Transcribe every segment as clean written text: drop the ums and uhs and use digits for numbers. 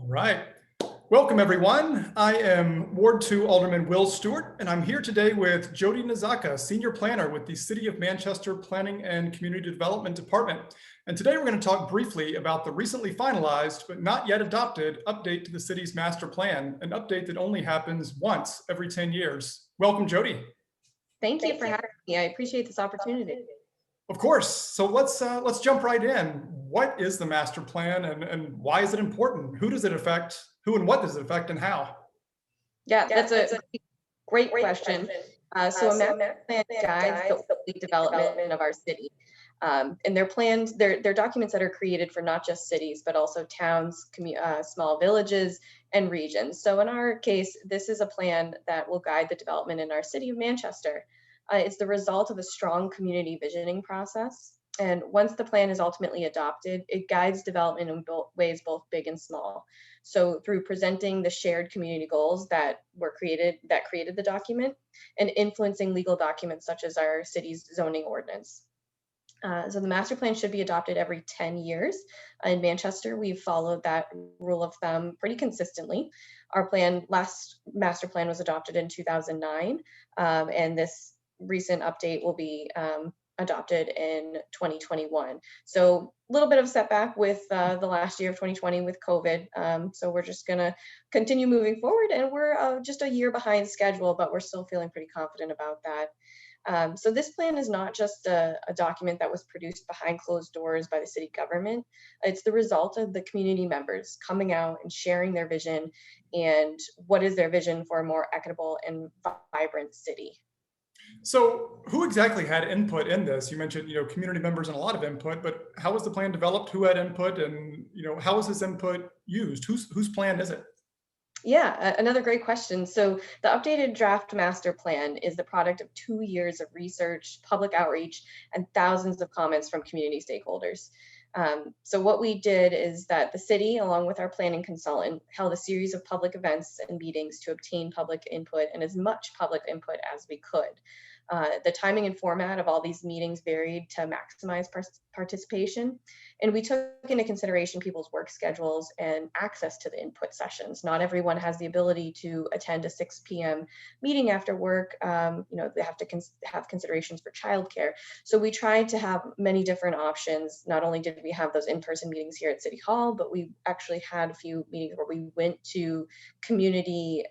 All right. Welcome, everyone. I am Ward 2 Alderman Will Stewart, and I'm here today with Jodie Nazaka, Senior Planner with the City of Manchester Planning and Community Development Department. And today we're going to talk briefly about the recently finalized but not yet adopted update to the city's master plan, an update that only happens once every 10 years. Welcome, Jodie. Thank you for having me. I appreciate this opportunity. Of course. So let's jump right in. What is the master plan and why is it important? Who does it affect? Who and what does it affect and how? Yeah, that's a great question. So a master plan guides the orderly development of our city. And their plans, they're documents that are created for not just cities, but also towns, small villages, and regions. So in our case, this is a plan that will guide the development in our city of Manchester. It's the result of a strong community visioning process. And once the plan is ultimately adopted, it guides development in ways both big and small. So through presenting the shared community goals that created the document, and influencing legal documents such as our city's zoning ordinance. So the master plan should be adopted every 10 years. In Manchester, we've followed that rule of thumb pretty consistently. Our last master plan was adopted in 2009, and this recent update will be adopted in 2021. So a little bit of setback with the last year of 2020 with COVID. So we're just gonna continue moving forward, and we're just a year behind schedule, but we're still feeling pretty confident about that. So this plan is not just a document that was produced behind closed doors by the city government. It's the result of the community members coming out and sharing their vision and what is their vision for a more equitable and vibrant city. So who exactly had input in this? You mentioned, community members and a lot of input, but how was the plan developed? Who had input and, how was this input used? Whose plan is it? Yeah, another great question. So the updated draft master plan is the product of 2 years of research, public outreach, and thousands of comments from community stakeholders. So what we did is that the city, along with our planning consultant, held a series of public events and meetings to obtain public input and as much public input as we could. The timing and format of all these meetings varied to maximize participation, and we took into consideration people's work schedules and access to the input sessions. Not everyone has the ability to attend a 6 p.m. meeting after work. They have to have considerations for childcare. So we tried to have many different options. Not only did we have those in-person meetings here at City Hall, but we actually had a few meetings where we went to community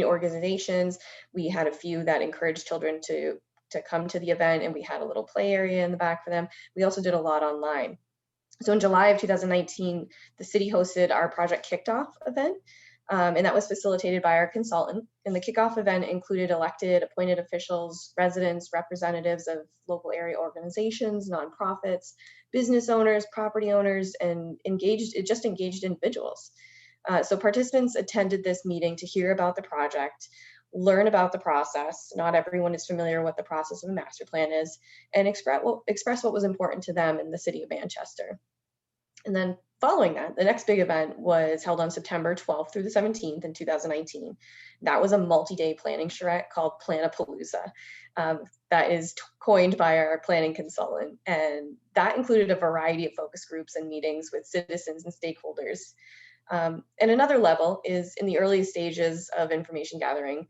organizations. We had a few that encouraged children to come to the event, and we had a little play area in the back for them. We also did a lot online. So in July of 2019, the city hosted our Project Kickoff event, and that was facilitated by our consultant. And the kickoff event included elected, appointed officials, residents, representatives of local area organizations, nonprofits, business owners, property owners, and engaged individuals. So participants attended this meeting to hear about the project, learn about the process. Not everyone is familiar with the process of a master plan is, and express what was important to them in the city of Manchester. And then following that, the next big event was held on September 12th through the 17th in 2019. That was a multi-day planning charrette called Planapalooza. That is coined by our planning consultant. And that included a variety of focus groups and meetings with citizens and stakeholders. And another level is in the early stages of information gathering.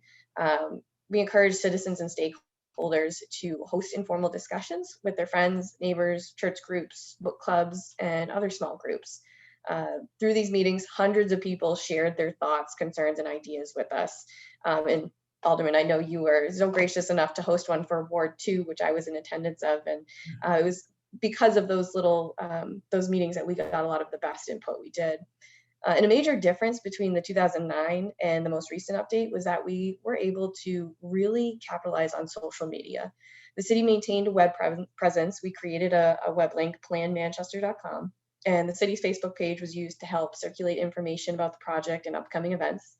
We encourage citizens and stakeholders to host informal discussions with their friends, neighbors, church groups, book clubs, and other small groups. Through these meetings, hundreds of people shared their thoughts, concerns, and ideas with us. And Alderman, I know you were so gracious enough to host one for Ward 2, which I was in attendance of. And it was because of those those meetings that we got a lot of the best input we did. And a major difference between the 2009 and the most recent update was that we were able to really capitalize on social media. The city maintained a web presence. We created a web link, planmanchester.com, and the city's Facebook page was used to help circulate information about the project and upcoming events.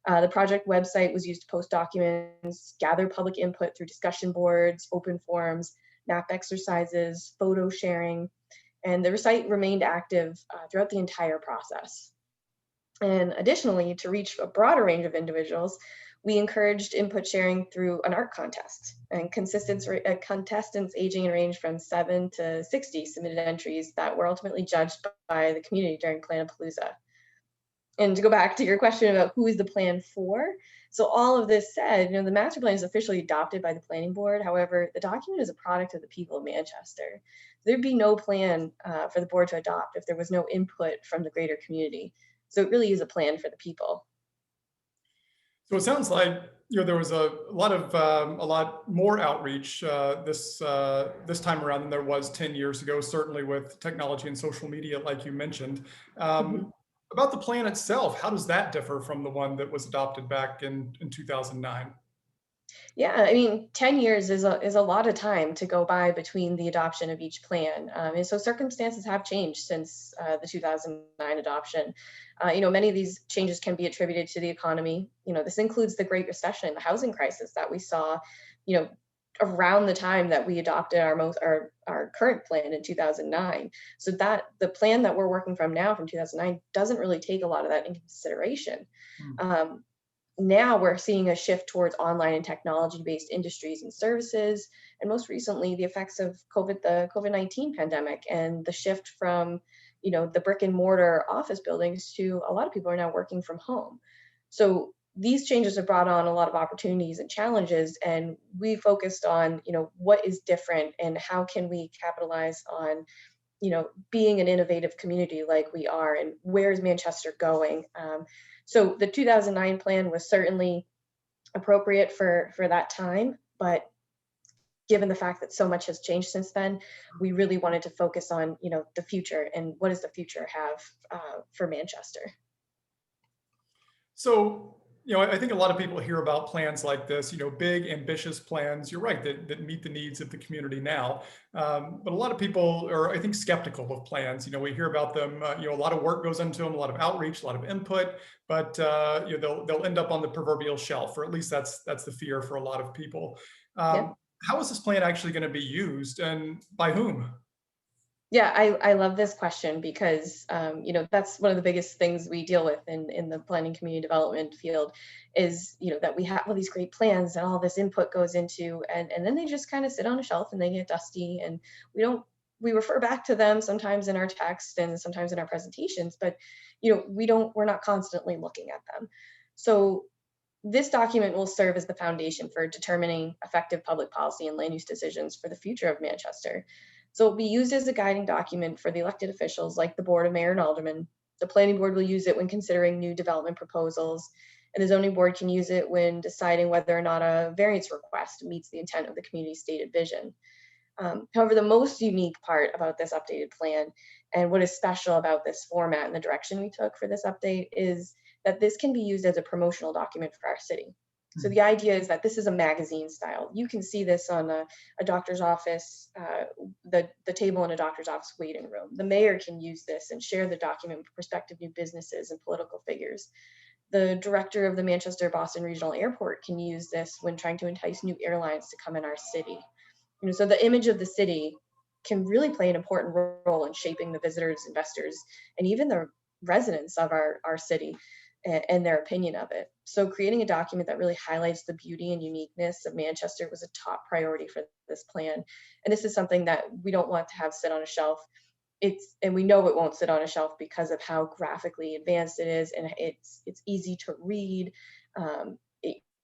The project website was used to post documents, gather public input through discussion boards, open forums, map exercises, photo sharing, and the site remained active throughout the entire process. And additionally, to reach a broader range of individuals, we encouraged input sharing through an art contest. And contestants aging in range from 7 to 60 submitted entries that were ultimately judged by the community during Planapalooza. And to go back to your question about who is the plan for, so all of this said, the master plan is officially adopted by the planning board. However, the document is a product of the people of Manchester. There'd be no plan for the board to adopt if there was no input from the greater community. So it really is a plan for the people. So it sounds like there was a lot more outreach this time around than there was 10 years ago. Certainly with technology and social media, like you mentioned. Mhm. About the plan itself, how does that differ from the one that was adopted back in 2009? Yeah, I mean, 10 years is a lot of time to go by between the adoption of each plan. And so circumstances have changed since the 2009 adoption. Many of these changes can be attributed to the economy. This includes the Great Recession, the housing crisis that we saw, you know, around the time that we adopted our current plan in 2009. So that the plan that we're working from now from 2009 doesn't really take a lot of that into consideration. Hmm. Um, Now we're seeing a shift towards online and technology-based industries and services, and most recently, the effects of the COVID-19 pandemic and the shift from, the brick and mortar office buildings to a lot of people are now working from home. So these changes have brought on a lot of opportunities and challenges, and we focused on, what is different and how can we capitalize on, being an innovative community like we are, and where is Manchester going? So the 2009 plan was certainly appropriate for that time, but given the fact that so much has changed since then, we really wanted to focus on, the future and what does the future have for Manchester. So, I think a lot of people hear about plans like this, big, ambitious plans. You're right, that meet the needs of the community now. But a lot of people are, I think, skeptical of plans. We hear about them, a lot of work goes into them, a lot of outreach, a lot of input, but they'll end up on the proverbial shelf, or at least that's the fear for a lot of people. Yeah. How is this plan actually going to be used, and by whom? Yeah, I love this question because that's one of the biggest things we deal with in the planning community development field is that we have all these great plans and all this input goes into and then they just kind of sit on a shelf and they get dusty and we refer back to them sometimes in our text and sometimes in our presentations, but we're not constantly looking at them. So this document will serve as the foundation for determining effective public policy and land use decisions for the future of Manchester. So it'll be used as a guiding document for the elected officials like the Board of Mayor and Aldermen. The Planning Board will use it when considering new development proposals, and the Zoning Board can use it when deciding whether or not a variance request meets the intent of the community's stated vision. However, the most unique part about this updated plan and what is special about this format and the direction we took for this update is that this can be used as a promotional document for our city. So the idea is that this is a magazine style. You can see this on a doctor's office, the table in a doctor's office waiting room. The mayor can use this and share the document with prospective new businesses and political figures. The director of the Manchester Boston Regional Airport can use this when trying to entice new airlines to come in our city. So the image of the city can really play an important role in shaping the visitors, investors, and even the residents of our city and their opinion of it. So creating a document that really highlights the beauty and uniqueness of Manchester was a top priority for this plan. And this is something that we don't want to have sit on a shelf. And we know it won't sit on a shelf because of how graphically advanced it is, and it's easy to read.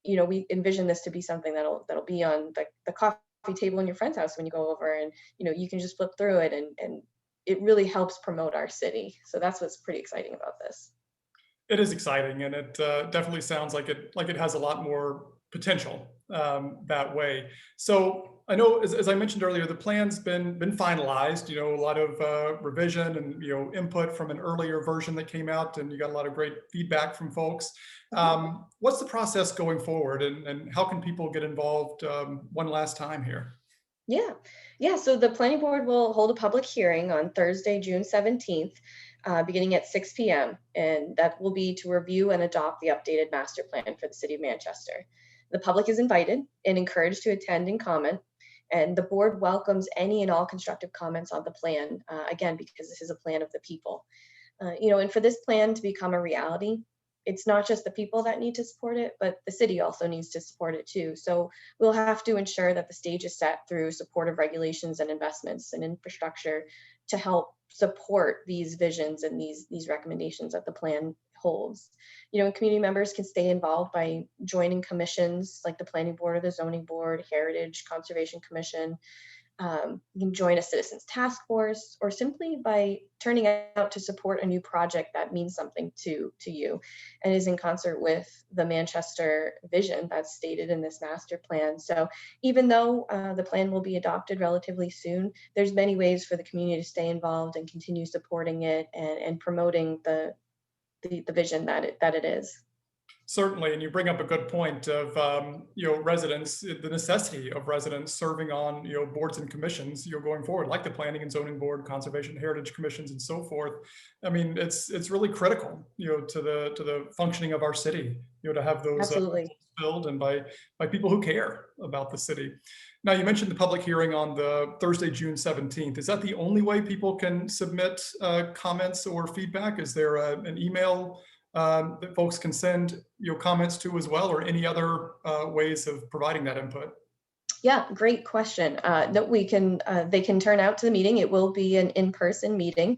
We envision this to be something that'll be on the coffee table in your friend's house when you go over, and you can just flip through it, and it really helps promote our city. So that's what's pretty exciting about this. It is exciting, and it definitely sounds like it has a lot more potential that way. So I know, as I mentioned earlier, the plan's been finalized. A lot of revision and input from an earlier version that came out, and you got a lot of great feedback from folks. What's the process going forward, and how can people get involved one last time here? Yeah. Yeah. So the planning board will hold a public hearing on Thursday, June 17th, beginning at 6 p.m. And that will be to review and adopt the updated master plan for the city of Manchester. The public is invited and encouraged to attend and comment. And the board welcomes any and all constructive comments on the plan, again, because this is a plan of the people. And for this plan to become a reality, it's not just the people that need to support it, but the city also needs to support it too. So we'll have to ensure that the stage is set through supportive regulations and investments and infrastructure to help support these visions and these recommendations that the plan holds. Community members can stay involved by joining commissions like the Planning Board or the Zoning Board, Heritage Conservation Commission. You can join a citizens task force, or simply by turning out to support a new project that means something to you and is in concert with the Manchester vision that's stated in this master plan. So even though the plan will be adopted relatively soon, there's many ways for the community to stay involved and continue supporting it and promoting the vision that it is. Certainly, and you bring up a good point of residents, the necessity of residents serving on boards and commissions going forward, like the Planning and Zoning Board, Conservation Heritage Commissions, and so forth. I mean, it's really critical to the functioning of our city to have those Absolutely. filled and by people who care about the city. Now, you mentioned the public hearing on the Thursday, June 17th. Is that the only way people can submit comments or feedback? Is there an email that folks can send comments to as well, or any other ways of providing that input? Yeah, great question. That they can turn out to the meeting. It will be an in-person meeting,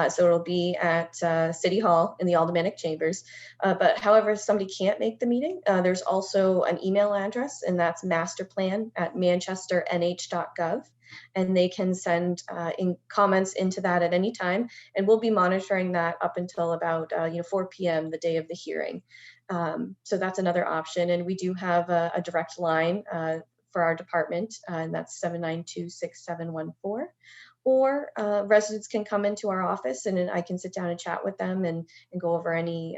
so it'll be at City Hall in the Aldermanic Chambers. But however, if somebody can't make the meeting, there's also an email address, and that's masterplan@manchesternh.gov. And they can send in comments into that at any time, and we'll be monitoring that up until about 4 p.m. the day of the hearing. So that's another option, and we do have a direct line for our department, and that's 792-6714. Or residents can come into our office, and then I can sit down and chat with them and go over any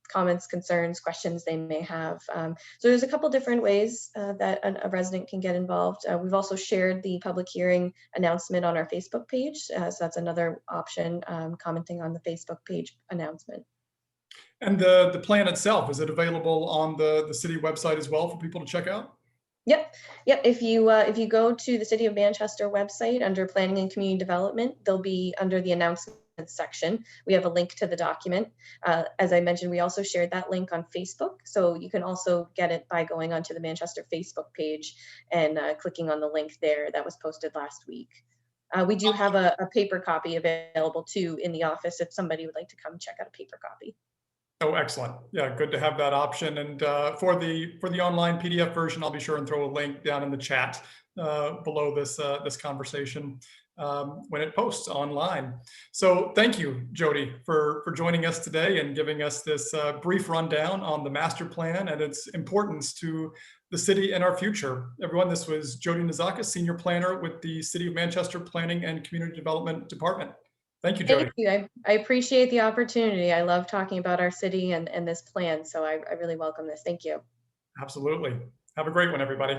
comments, concerns, questions they may have. So there's a couple different ways that a resident can get involved. We've also shared the public hearing announcement on our Facebook page. So that's another option, commenting on the Facebook page announcement. And the plan itself, is it available on the city website as well for people to check out? Yep. If you go to the City of Manchester website under Planning and Community Development, they'll be under the announcements section. We have a link to the document. As I mentioned, we also shared that link on Facebook, so you can also get it by going onto the Manchester Facebook page and clicking on the link there that was posted last week. We do have a paper copy available too in the office if somebody would like to come check out a paper copy. Oh, excellent. Yeah, good to have that option. And for the online PDF version, I'll be sure and throw a link down in the chat below this conversation when it posts online. So thank you, Jodie, for joining us today and giving us this brief rundown on the master plan and its importance to the city and our future. Everyone, this was Jodie Nazaka, Senior Planner with the City of Manchester Planning and Community Development Department. Thank you, Jodie. Thank you. I appreciate the opportunity. I love talking about our city and this plan, so I really welcome this. Thank you. Absolutely. Have a great one, everybody.